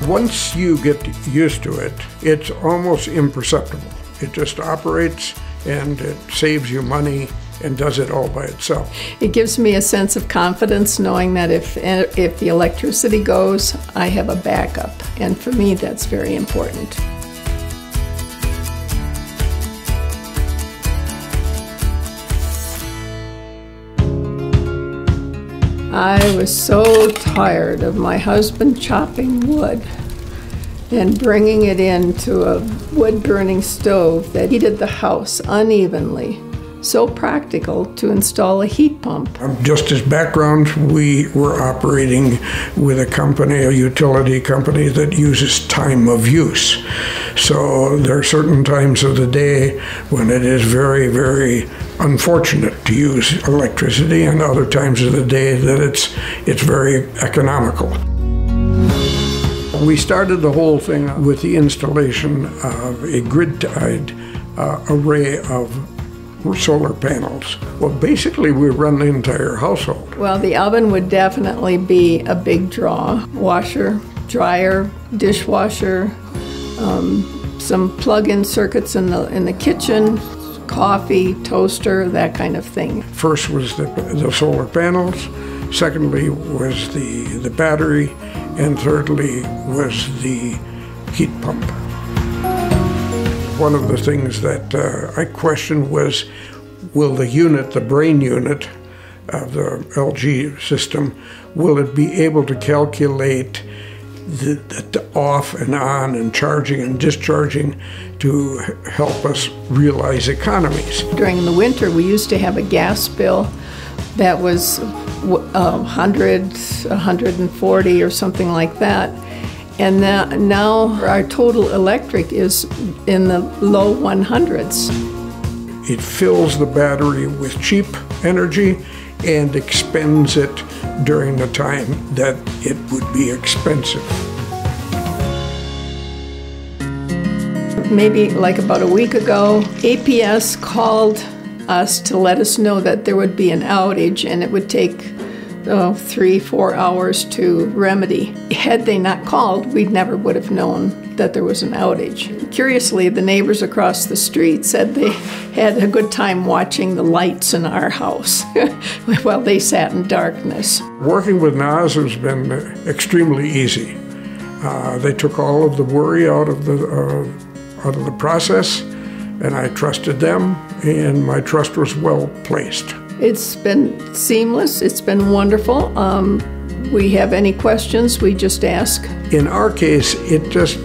Once you get used to it, it's almost imperceptible. It just operates and it saves you money and does it all by itself. It gives me a sense of confidence knowing that if the electricity goes, I have a backup. And for me, that's very important. I was so tired of my husband chopping wood and bringing it into a wood-burning stove that heated the house unevenly. So practical to install a heat pump. Just as background, we were operating with a company, a utility company that uses time of use. So there are certain times of the day when it is very, very unfortunate to use electricity, and other times of the day that it's very economical. We started the whole thing with the installation of a grid-tied array of solar panels. Well, basically we run the entire household. Well, the oven would definitely be a big draw. Washer, dryer, dishwasher, some plug-in circuits in the kitchen, coffee, toaster, that kind of thing. First was the solar panels, secondly was the battery, and thirdly was the heat pump. One of the things that I questioned was, will the unit, the brain unit of the LG system, will it be able to calculate the off and on and charging and discharging to help us realize economies? During the winter, we used to have a gas bill that was 100, 140 or something like that. And now our total electric is in the low 100s. It fills the battery with cheap energy and expends it during the time that it would be expensive. Maybe like about a week ago, APS called us to let us know that there would be an outage and it would take 3-4 hours to remedy. Had they not called, we never would have known that there was an outage. Curiously, the neighbors across the street said they had a good time watching the lights in our house while they sat in darkness. Working with NAZ has been extremely easy. They took all of the worry out of the process, and I trusted them, and my trust was well placed. It's been seamless. It's been wonderful. We have any questions, we just ask. In our case, it just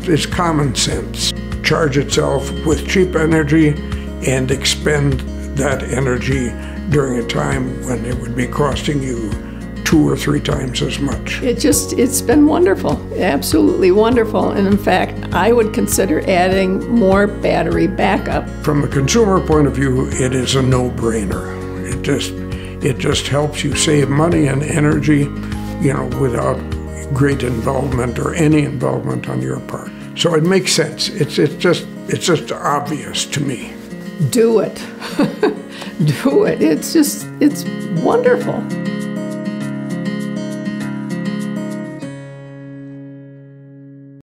is common sense. Charge itself with cheap energy and expend that energy during a time when it would be costing you 2 or 3 times as much. It's been wonderful, absolutely wonderful. And in fact, I would consider adding more battery backup. From a consumer point of view, it is a no-brainer. It just helps you save money and energy, without great involvement or any involvement on your part. So it makes sense. It's just obvious to me. Do it. Do it. It's wonderful.